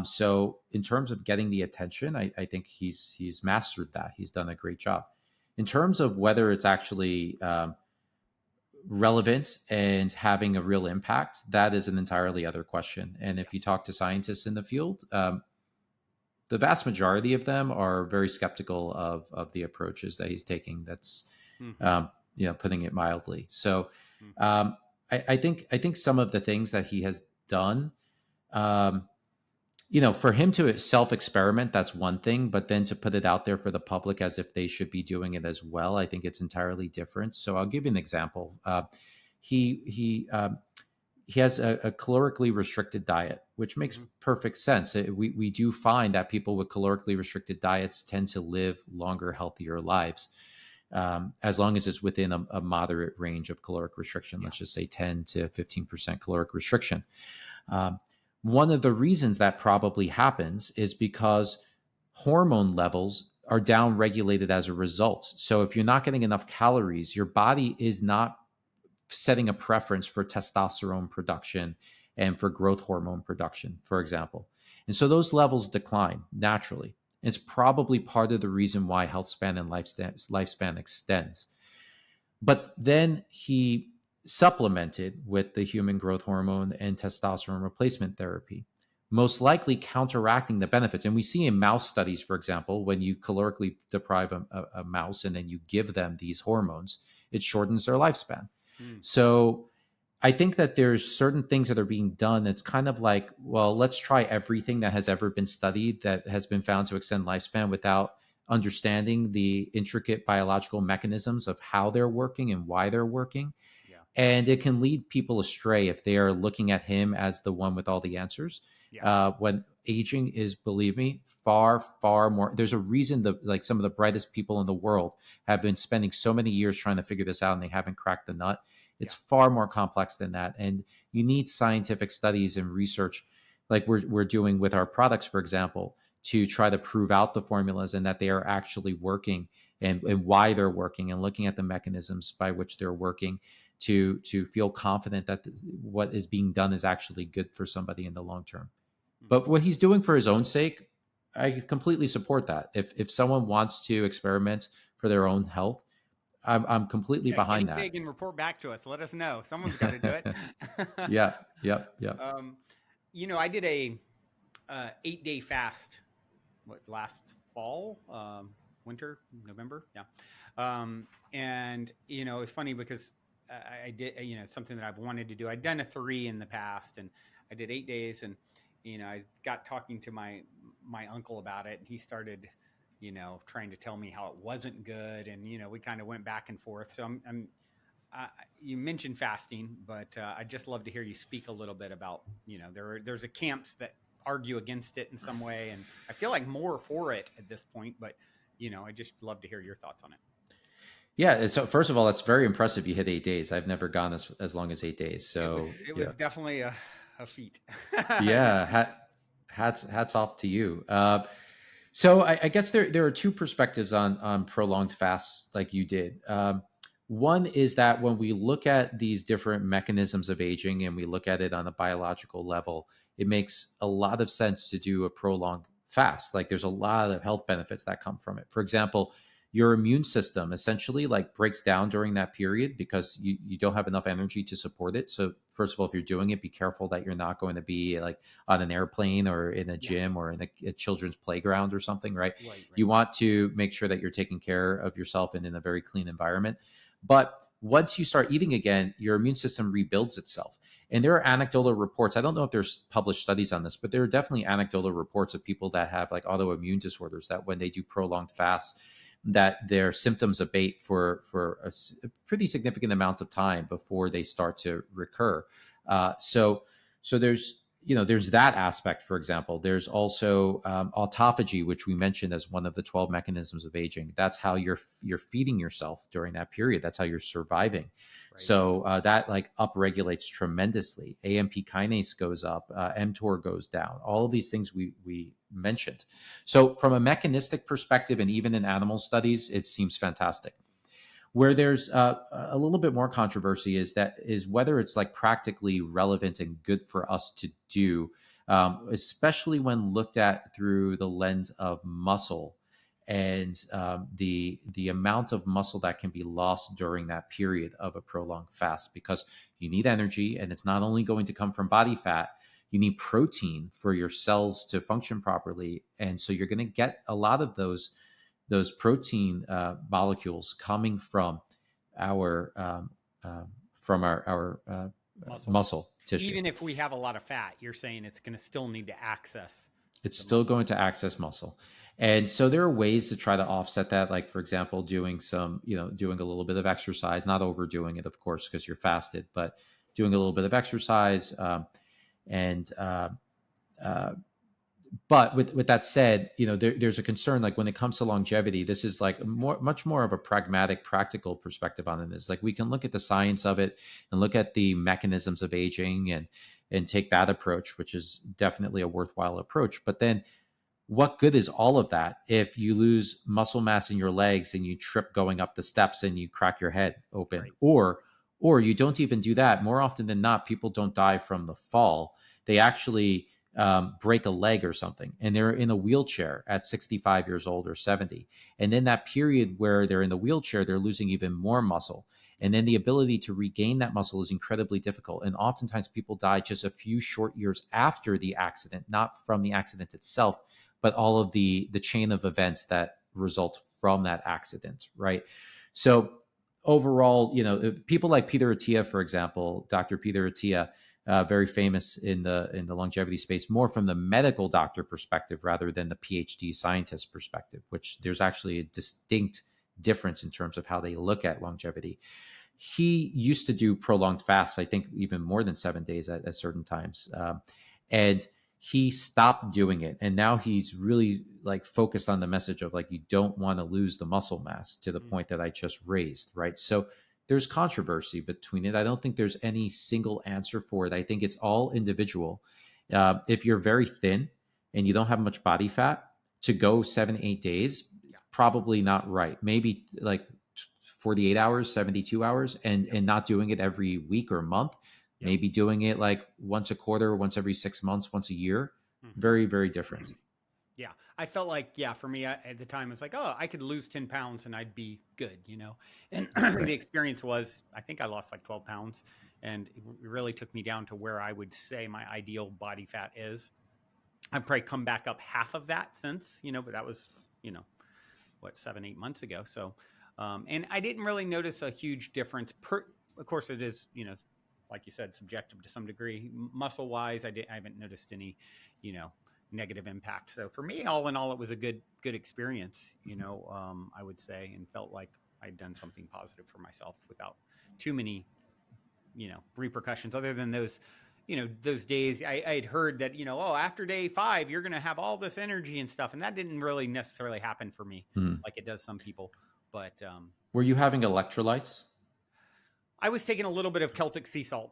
So in terms of getting the attention, I think he's mastered that. He's done a great job. In terms of whether it's actually relevant and having a real impact, that is an entirely other question. And Yeah. if you talk to scientists in the field, the vast majority of them are very skeptical of the approaches that he's taking. That's Mm-hmm. putting it mildly. So Mm-hmm. um, I think some of the things that he has done. Um, for him to self experiment, that's one thing, but then to put it out there for the public as if they should be doing it as well, I think it's entirely different. So I'll give you an example. He has a calorically restricted diet, which makes Mm-hmm. perfect sense. We do find that people with calorically restricted diets tend to live longer, healthier lives. As long as it's within a moderate range of caloric restriction, Yeah. let's just say 10 to 15% caloric restriction. Um, One of the reasons that probably happens is because hormone levels are down regulated as a result. So if you're not getting enough calories, your body is not setting a preference for testosterone production and for growth hormone production, for example. And so those levels decline naturally. It's probably part of the reason why health span and lifespan extends. But then he supplemented with the human growth hormone and testosterone replacement therapy, most likely counteracting the benefits. And we see in mouse studies, for example, when you calorically deprive a mouse and then you give them these hormones, it shortens their lifespan. Mm. So I think that there's certain things that are being done. It's kind of like, well, let's try everything that has ever been studied that has been found to extend lifespan without understanding the intricate biological mechanisms of how they're working and why they're working. Yeah. And it can lead people astray if they are looking at him as the one with all the answers. Yeah. When aging is, believe me, far, far more. There's a reason that like some of the brightest people in the world have been spending so many years trying to figure this out and they haven't cracked the nut. It's Yeah. far more complex than that. And you need scientific studies and research like we're doing with our products, for example, to try to prove out the formulas and that they are actually working and why they're working and looking at the mechanisms by which they're working to feel confident that what is being done is actually good for somebody in the long term. Mm-hmm. But what he's doing for his own sake, I completely support that. If someone wants to experiment for their own health, I'm completely Yeah. Guinea behind that. pig and report back to us. Let us know. Someone's got to do it. Yeah, yep, yep. um, I did a 8-day fast. What, last fall, winter, November? Yeah. And it's funny because I did, it's something that I've wanted to do. I'd done a 3 in the past, and I did 8 days, and I got talking to my uncle about it, and he started, trying to tell me how it wasn't good, and we kind of went back and forth. So you mentioned fasting, but I'd just love to hear you speak a little bit about, there's a camps that argue against it in some way, and I feel like more for it at this point, but I just love to hear your thoughts on it. Yeah. So first of all, that's very impressive. You hit 8 days. I've never gone as long as 8 days. So It yeah, was definitely a feat. yeah. Hats off to you. So I guess there are two perspectives on prolonged fasts like you did. One is that when we look at these different mechanisms of aging and we look at it on a biological level, it makes a lot of sense to do a prolonged fast. Like there's a lot of health benefits that come from it. For example, your immune system essentially like breaks down during that period because you don't have enough energy to support it. So first of all, if you're doing it, be careful that you're not going to be like on an airplane or in a Yeah. gym or in a children's playground or something, right? Right. You Right. want to make sure that you're taking care of yourself and in a very clean environment. But once you start eating again, your immune system rebuilds itself. And there are anecdotal reports. I don't know if there's published studies on this, but there are definitely anecdotal reports of people that have like autoimmune disorders that when they do prolonged fasts, that their symptoms abate for a pretty significant amount of time before they start to recur. So there's that aspect. For example, there's also autophagy, which we mentioned as one of the 12 mechanisms of aging. That's how you're feeding yourself during that period. That's how you're surviving. Right. So that like upregulates tremendously. AMP kinase goes up, mTOR goes down. All of these things we mentioned. So from a mechanistic perspective, and even in animal studies, it seems fantastic. Where there's a little bit more controversy is whether it's like practically relevant and good for us to do, especially when looked at through the lens of muscle and the amount of muscle that can be lost during that period of a prolonged fast, because you need energy, and it's not only going to come from body fat. You need protein for your cells to function properly, and so you're going to get a lot of those protein molecules coming our our Muscle. muscle tissue. Even if we have a lot of fat, you're saying it's going to still need to access It's the still muscle. going to access muscle. And so there are ways to try to offset that. Like, for example, doing a little bit of exercise, not overdoing it, of course, because you're fasted, but doing a little bit of exercise. And uh, But with that said, there's a concern like when it comes to longevity. This is like much more of a pragmatic, practical perspective on it. Is like we can look at the science of it and look at the mechanisms of aging and take that approach, which is definitely a worthwhile approach. But then, what good is all of that if you lose muscle mass in your legs and you trip going up the steps and you crack your head open, Right. or you don't even do that? More often than not, people don't die from the fall. They actually break a leg or something, and they're in a wheelchair at 65 years old or 70. And then that period where they're in the wheelchair, they're losing even more muscle. And then the ability to regain that muscle is incredibly difficult. And oftentimes people die just a few short years after the accident, not from the accident itself, but all of the chain of events that result from that accident, right? So overall, people like Peter Attia, for example, Dr. Peter Attia, very famous in the longevity space, more from the medical doctor perspective rather than the PhD scientist perspective, which there's actually a distinct difference in terms of how they look at longevity. He used to do prolonged fasts, I think even more than 7 days at certain times. And he stopped doing it. And now he's really like focused on the message of like, you don't want to lose the muscle mass to the Mm. point that I just raised. Right. So there's controversy between it. I don't think there's any single answer for it. I think it's all individual. If you're very thin and you don't have much body fat, to go 7, 8 days, Yeah. probably not right. Maybe like 48 hours, 72 hours, and Yep. and not doing it every week or month. Yep. Maybe doing it like once a quarter, once every 6 months, once a year. Hmm. Very, very different. Yeah. I felt like, yeah, for me at the time, it's like, oh, I could lose 10 pounds and I'd be good. And the Right. experience was, I think I lost like 12 pounds. And it really took me down to where I would say my ideal body fat is. I've probably come back up half of that since, but that was, you know, what, 7, 8 months ago. So, and I didn't really notice a huge difference. Of course, it is, like you said, subjective to some degree. Muscle wise, I haven't noticed any, you know, negative impact. So for me, all in all, it was a good experience. I would say, and felt like I'd done something positive for myself without too many, repercussions other than those days I had heard that, oh, after day 5, you're going to have all this energy and stuff. And that didn't really necessarily happen for me Mm. like it does some people. But Were you having electrolytes? I was taking a little bit of Celtic sea salt.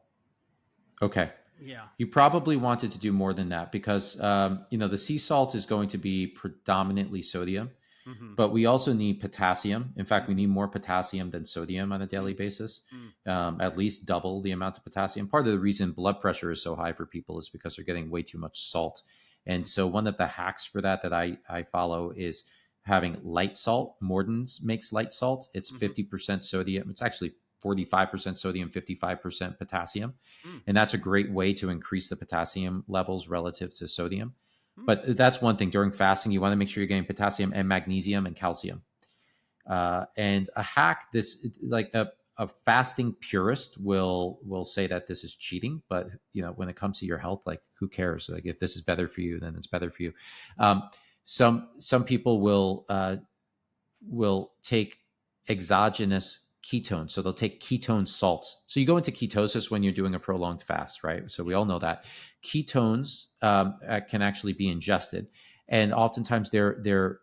Okay. Yeah. You probably wanted to do more than that because the sea salt is going to be predominantly sodium, Mm-hmm. but we also need potassium. In fact, we Mm-hmm. need more potassium than sodium on a daily basis, Mm-hmm. at least double the amount of potassium. Part of the reason blood pressure is so high for people is because they're getting way too much salt. And so one of the hacks for that I follow is having light salt. Morton's makes light salt. It's Mm-hmm. 50% sodium. It's actually 45% sodium, 55% potassium. Mm-hmm. And that's a great way to increase the potassium levels relative to sodium. Mm-hmm. But that's one thing. During fasting, you want to make sure you're getting potassium and magnesium and calcium. And a hack, this like a fasting purist will say that this is cheating, but when it comes to your health, like who cares? Like if this is better for you, then it's better for you. Some people will take exogenous ketones. So they'll take ketone salts. So you go into ketosis when you're doing a prolonged fast, right? So we Yeah. all know that ketones can actually be ingested, and oftentimes they're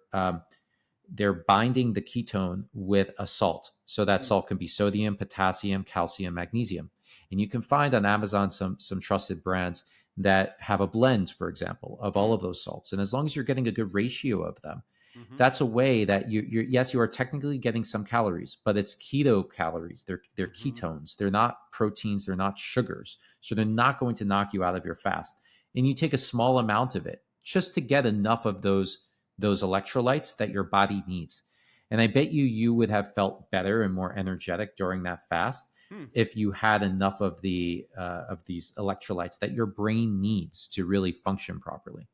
binding the ketone with a salt. So that Mm-hmm. salt can be sodium, potassium, calcium, magnesium. And you can find on Amazon some trusted brands that have a blend, for example, of all of those salts. And as long as you're getting a good ratio of them, Mm-hmm. that's a way that yes, you are technically getting some calories, but it's keto calories. They're Mm-hmm. ketones. They're not proteins. They're not sugars. So they're not going to knock you out of your fast. And you take a small amount of it just to get enough of those electrolytes that your body needs. And I bet you would have felt better and more energetic during that fast Mm-hmm. if you had enough of these electrolytes that your brain needs to really function properly.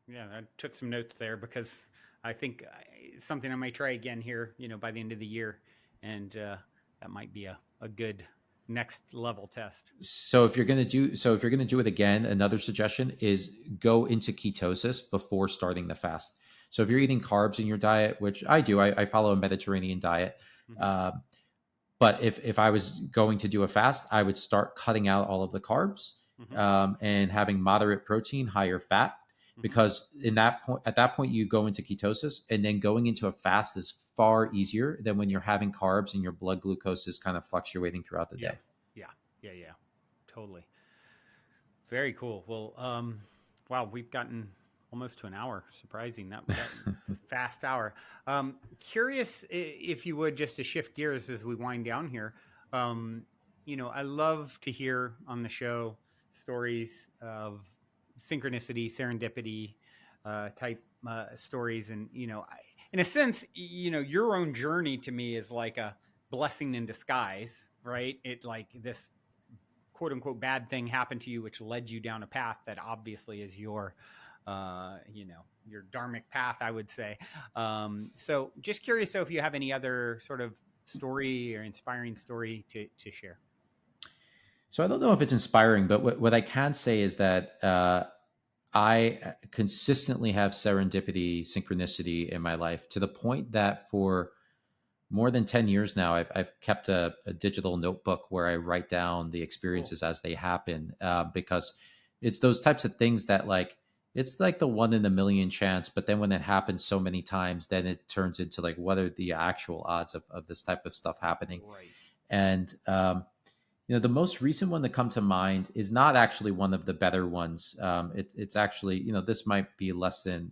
Yeah, I took some notes there because I think something I may try again here, by the end of the year, and that might be a good next level test. If you're gonna do it again, another suggestion is go into ketosis before starting the fast. So if you're eating carbs in your diet, which I do, I follow a Mediterranean diet. Mm-hmm. Uh, but if I was going to do a fast, I would start cutting out all of the carbs, Mm-hmm. and having moderate protein, higher fat, Mm-hmm. because at that point you go into ketosis, and then going into a fast is far easier than when Yeah. you're having carbs and your blood glucose is kind of fluctuating throughout the Yeah. day. Yeah. Yeah. Yeah. Totally. Very cool. Well, wow, we've gotten almost to an hour. Surprising that fast hour. Curious if you would, just to shift gears as we wind down here. Um, I love to hear on the show stories of synchronicity, serendipity type stories, and in a sense, your own journey to me is like a blessing in disguise, right? It like this quote unquote bad thing happened to you, which led you down a path that obviously is your dharmic path, I would say. So just curious though, if you have any other sort of story or inspiring story to share. So I don't know if it's inspiring, but what I can say is that I consistently have serendipity, synchronicity in my life to the point that for more than 10 years now, I've kept a digital notebook where I write down the Cool. experiences as they happen, because it's those types of things that it's like the one in a million chance. But then when it happens so many times, then it turns into like, what are the actual odds of this type of stuff happening? Right. And the most recent one that come to mind is not actually one of the better ones. It's actually, this might be less than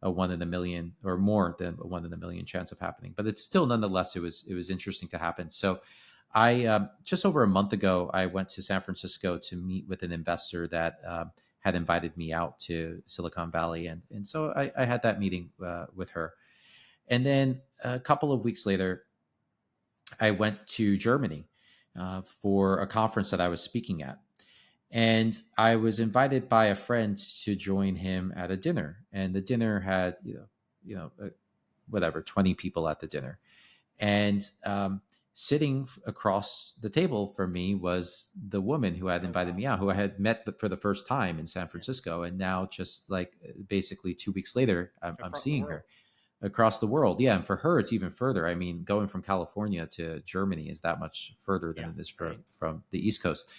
a one in a million, or more than a one in a million chance of happening, but it's still nonetheless, it was interesting to happen. So I just over a month ago, I went to San Francisco to meet with an investor that had invited me out to Silicon Valley, and so I had that meeting with her, and then a couple of weeks later, I went to Germany for a conference that I was speaking at. And I was invited by a friend to join him at a dinner. And the dinner had, whatever, 20 people at the dinner. And sitting across the table from me was the woman who had Oh invited wow. me out, who I had met for the first time in San Yeah. Francisco. And now, just like basically 2 weeks later, I'm Across the seeing world. her across the world. Yeah, and for her, it's even further. I mean, going from California to Germany is that much further than Yeah. it is Right. from the East Coast.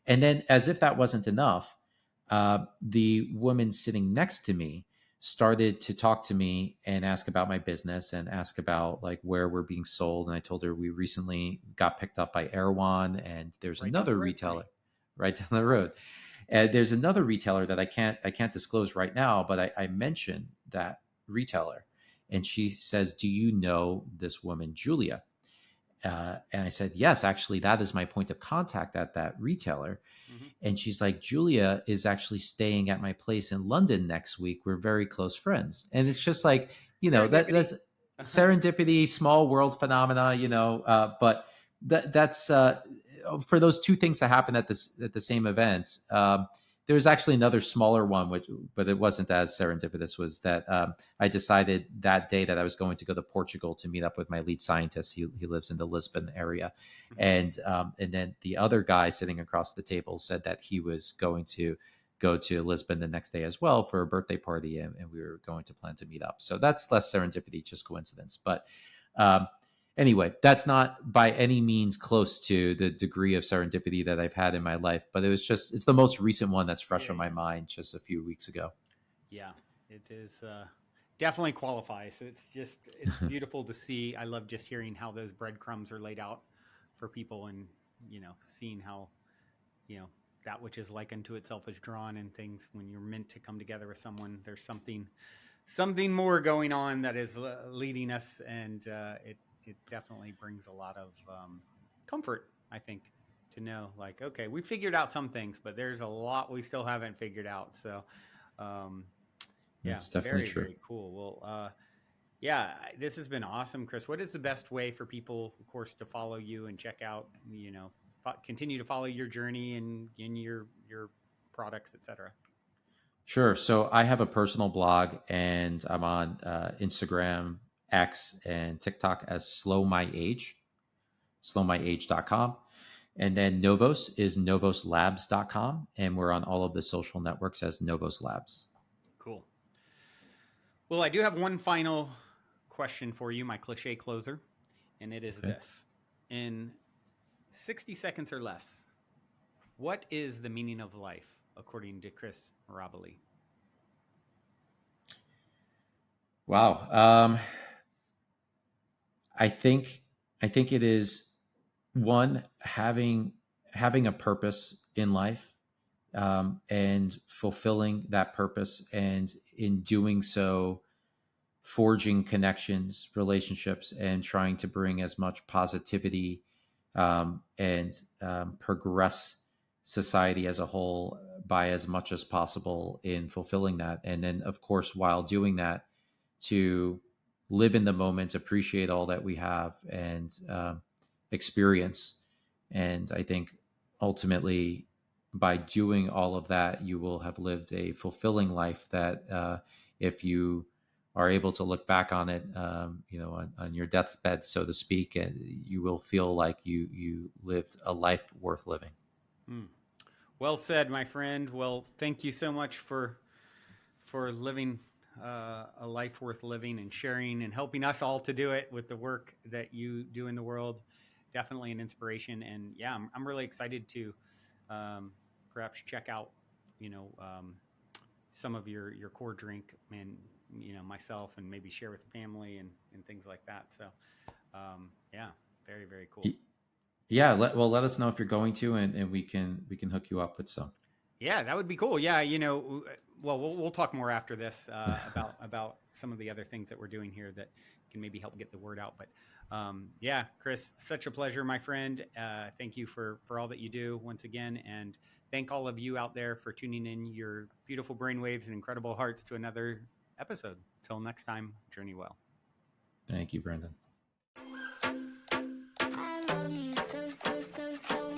And then, as if that wasn't enough, the woman sitting next to me started to talk to me and ask about my business and ask about like where we're being sold. And I told her we recently got picked up by Erewhon, and there's Right down the another road from me. retailer right down the road. And there's another retailer that I can't disclose right now, but I mentioned that retailer, and she says, "Do you know this woman, Julia?" And I said, "Yes, actually, that is my point of contact at that retailer." Hmm. And she's like, "Julia is actually staying at my place in London next week. We're very close friends." And it's just like, Serendipity. that's serendipity, small world phenomena, but that's for those two things that happen at the same event. There was actually another smaller one, but it wasn't as serendipitous. Was that I decided that day that I was going to go to Portugal to meet up with my lead scientist. He lives in the Lisbon area, Hmm. and then the other guy sitting across the table said that he was going to go to Lisbon the next day as well for a birthday party, and we were going to plan to meet up. So that's less serendipity, just coincidence. But um, anyway, that's not by any means close to the degree of serendipity that I've had in my life. But it's the most recent one that's fresh Yeah, on my yeah. mind just a few weeks ago. Yeah, it is definitely qualifies. It's beautiful to see. I love just hearing how those breadcrumbs are laid out for people, and seeing how you know that which is like unto itself is drawn, and things when you're meant to come together with someone. There's something more going on that is leading us, and it definitely brings a lot of comfort. I think to know like okay, we figured out some things, but there's a lot we still haven't figured out. So. Um, yeah, That's definitely very, true. very cool. Well, yeah, this has been awesome, Chris. What is the best way for people, of course, to follow you and check out, continue to follow your journey and in your products, etc. Sure. So I have a personal blog, and I'm on Instagram, X, and TikTok as Slow My Age, slowmyage.com. And then Novos is novoslabs.com. And we're on all of the social networks as Novos Labs. Cool. Well, I do have one final question for you, my cliche closer, and it is Okay. this: in 60 seconds or less, what is the meaning of life according to Chris Mirabile? Wow. I think I think it is one having a purpose in life, and fulfilling that purpose, and in doing so, forging connections, relationships, and trying to bring as much positivity, and progress society as a whole by as much as possible in fulfilling that. And then, of course, while doing that, to live in the moment, appreciate all that we have, and experience. And I think ultimately, by doing all of that, you will have lived a fulfilling life that, if you are able to look back on it, on your deathbed, so to speak, and you will feel like you lived a life worth living. Hmm. Well said, my friend. Well, thank you so much for living a life worth living and sharing and helping us all to do it with the work that you do in the world. Definitely an inspiration, and yeah, I'm really excited to um, perhaps check out, you know, um, some of your core drink and myself, and maybe share with family and things like that. So yeah, very, very cool. Yeah, let us know if you're going to, and we can hook you up with some. Yeah, that would be cool. Yeah, well, we'll talk more after this about some of the other things that we're doing here that can maybe help get the word out. But yeah, Chris, such a pleasure, my friend. Thank you for all that you do once again, and thank all of you out there for tuning in your beautiful brainwaves and incredible hearts to another episode. Till next time, journey well. Thank you, Brendan. I love you so, so, so, so